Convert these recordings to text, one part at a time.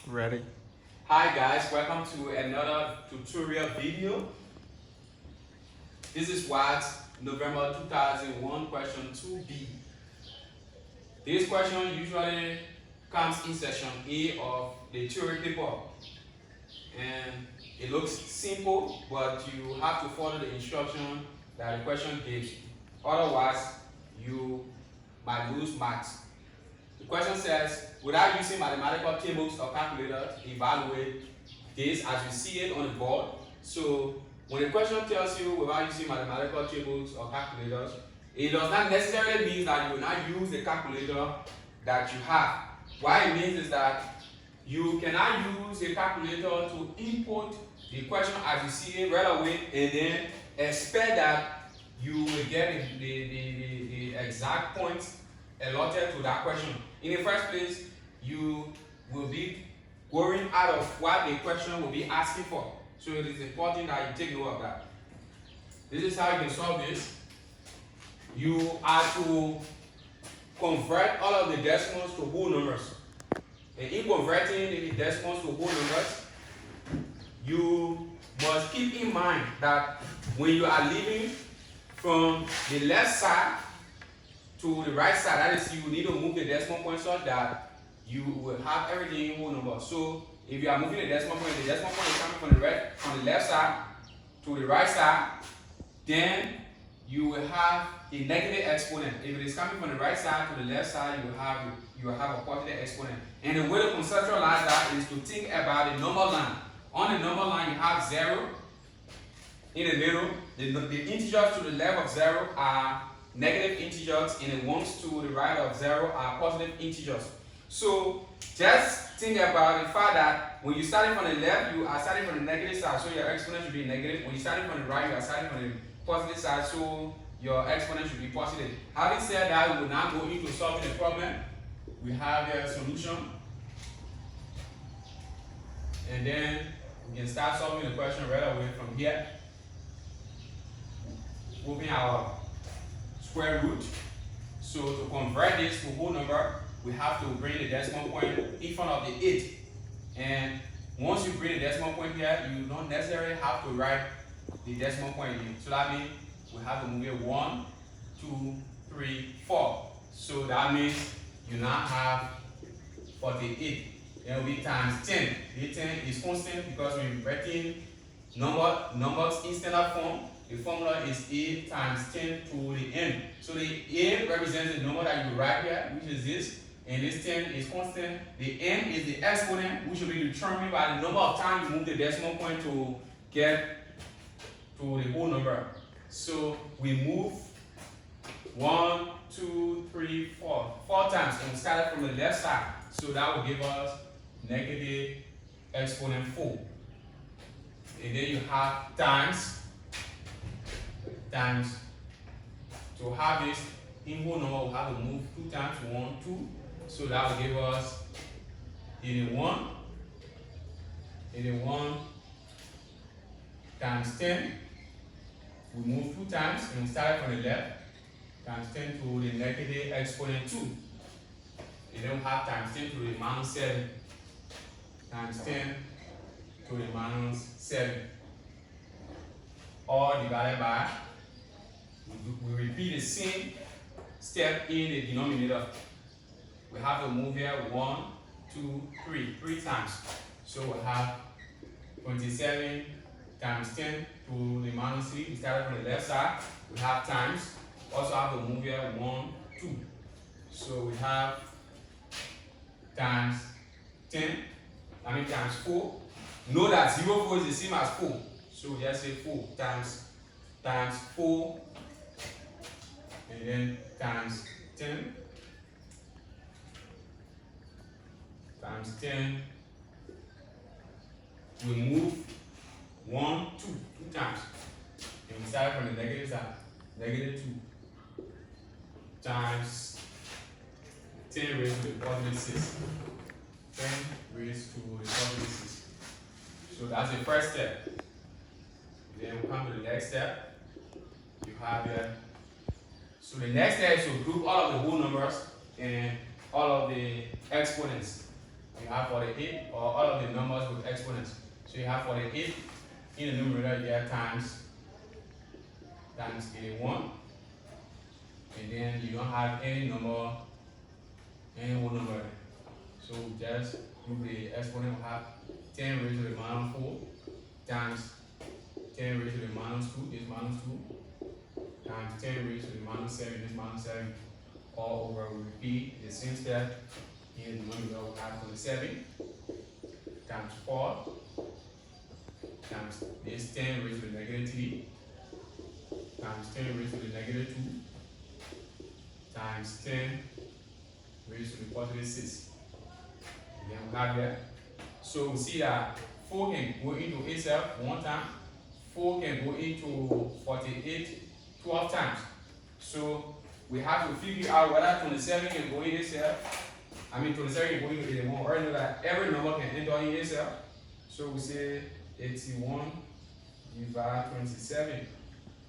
Ready? Hi guys, welcome to another tutorial video. This is what November 2001 question 2B. This question usually comes in section A of the theory paper, and it looks simple, but you have to follow the instruction that the question gives you. Otherwise, you might lose marks. The question says, without using mathematical tables or calculators, evaluate this as you see it on the board. So when the question tells you without using mathematical tables or calculators, it does not necessarily mean that you will not use the calculator that you have. What it means is that you cannot use a calculator to input the question as you see it right away and then expect that you will get the exact points allotted to that question. In the first place, you will be going out of what the question will be asking for. So it is important that you take note of that. This is how you can solve this. You are to convert all of the decimals to whole numbers. And in converting the decimals to whole numbers, you must keep in mind that when you are leaving from the left side to the right side, that is, you need to move the decimal point such that you will have everything in whole number. So if you are moving the decimal point is coming from the left side to the right side, then you will have a negative exponent. If it is coming from the right side to the left side, you will have a positive exponent. And the way to conceptualize that is to think about the number line. On the number line, you have 0 in the middle. The integers to the left of 0 are negative integers, and the ones to the right of 0 are positive integers. So just think about the fact that when you're starting from the left, you are starting from the negative side, so your exponent should be negative. When you're starting from the right, you are starting from the positive side, so your exponent should be positive. Having said that, we will now go into solving the problem. We have a solution, and then we can start solving the question right away from here. Moving our square root. So to convert this to whole number, we have to bring the decimal point in front of the 8. And once you bring the decimal point here, you don't necessarily have to write the decimal point in. So that means we have to move it 1, 2, 3, 4. So that means you now have 48. It will be times 10. The 10 is constant because we're writing numbers in standard form. The formula is a times 10 to the n. So the a represents the number that you write here, which is this, and this 10 is constant. The n is the exponent, which will be determined by the number of times you move the decimal point to get to the whole number. So we move 1, 2, 3, 4, 4 times, and we started from the left side. So that will give us negative exponent 4. And then you have times. To have this in whole number, we have to move 2 times, 1, 2. So that will give us 81. 81 times 10. We move 2 times, and we start from the left. Times 10 to the negative exponent 2. And then we have times 10 to the minus 7. Times 10 to the minus 7. All divided by, we repeat the same step in the denominator. We have to move here 1, 2, 3, 3 times. So we have 27 times 10 to the minus 3. We started from the left side. We have times. Also have to move here 1, 2. So we have times 10, times 4. Know that 0, 4 is the same as 4. So we just say 4 times 4, and then times 10 times 10. We move 1, 2 times, and we start from the negative side, negative 2 times 10 raised to the positive 6. 10 raised to the positive 6. So that's the first step. Then we come to the next step. You have here. So the next step is to group all of the whole numbers and all of the exponents. you have 48, or all of the numbers with exponents. So you have 48 in the numerator, you have times 81, and then you don't have any whole number. So just do the exponent. We have 10 raised to the minus 4 times 10 raised to the minus 2, this minus 2, times 10 raised to the minus 7, this minus 7, all over. We repeat the same step. In the numerator, we have 27 times 4 times this 10 raised to the negative 3 times 10 raised to the negative 2 times 10 raised to the positive 6. And then we have that. So we see that 4 can go into itself one time, 4 can go into 48 12 times. So we have to figure out whether 27 can go in itself. 27 can go into 81. We already know that every number can enter in itself. So we say 81 divided 27.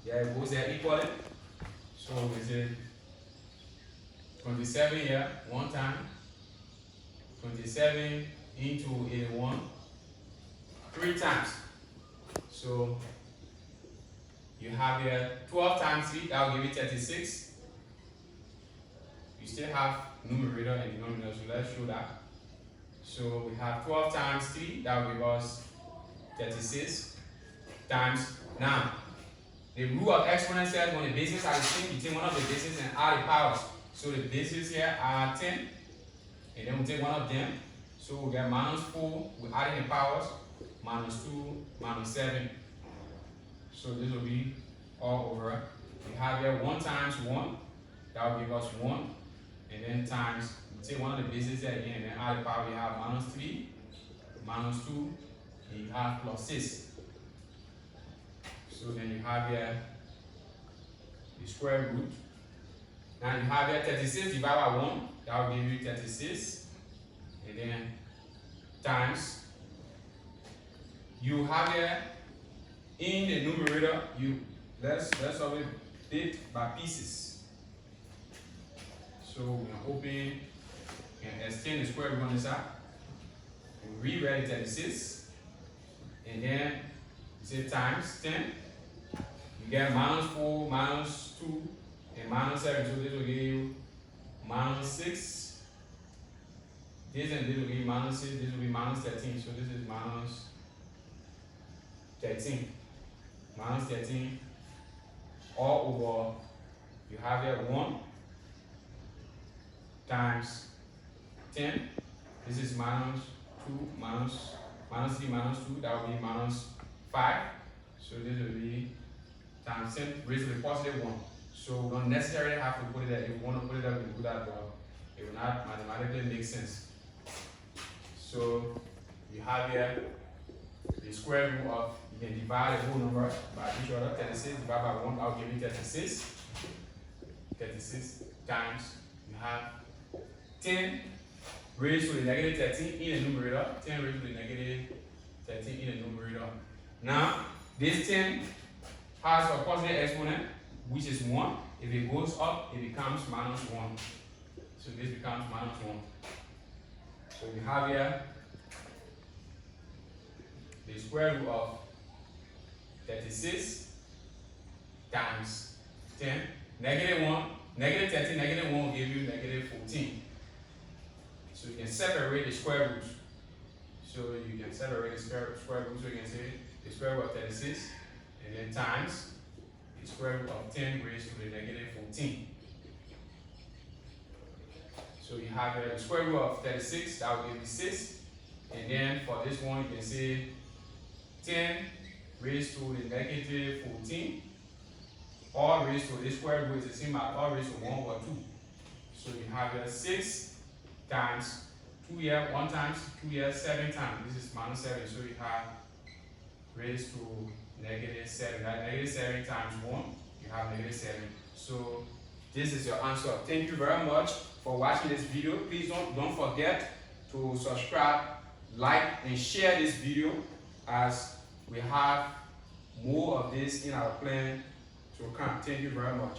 Yeah, it goes there equally. So we say 27 here, one time. 27 into 81, 3 times. So you have here 12 times 3, that will give you 36. You still have numerator and denominator, so let's show that. So we have 12 times 3, that will give us 36 times. Now, the rule of exponent says when the bases are the same, you take one of the bases and add the powers. So the bases here are 10, and then we take one of them. So we get minus 4, we add in the powers, minus 2, minus 7. So this will be all over. We have here 1 times 1, that will give us 1, and then times, we take one of the bases there again, and then add the power, we have minus 3, minus 2, and you have plus 6. So then you have here the square root. Now you have here 36 divided by 1, that will give you 36, and then times. You have here in the numerator, let's always bit by pieces. So we can open and extend the square root on the side. We rewrite 36, and then we say times 10. You get minus 4, minus 2, and minus 7. So this will give you minus 6. This and this will give you minus 6. This will be minus 13. So this is minus 13. Minus 13 all over. You have here 1 times 10. This is minus 2, minus 3, minus 2. That will be minus 5. So this will be times 10 raised to the positive 1. So we don't necessarily have to put it there. If we want to put it there, we can do that, but it will not mathematically make sense. So you have here the square root of, you can divide the whole number by each other. 36 divided by 1, that will give you 36. 36 times, you have 10 raised to the negative 13 in the numerator. 10 raised to the negative 13 in the numerator. Now, this 10 has a positive exponent, which is 1. If it goes up, it becomes minus 1. So this becomes minus 1. So we have here the square root of 36 times 10. Negative 1, negative 13, negative 1 will give you negative 14. So you can separate the square roots. So you can separate the square root. So you can say the square root of 36 and then times the square root of 10 raised to the negative 14. So you have the square root of 36, that will give you 6. And then for this one, you can say 10 raised to the negative 14. All raised to the square root is the same as all raised to 1 over 2. So you have here 6 times 2 here, 1 times 2 here, 7 times. This is minus 7. So you have raised to negative 7. That negative 7 times 1, you have negative 7. So this is your answer. Thank you very much for watching this video. Please don't forget to subscribe, like, and share this video, as we have more of this in our plan to come. Thank you very much.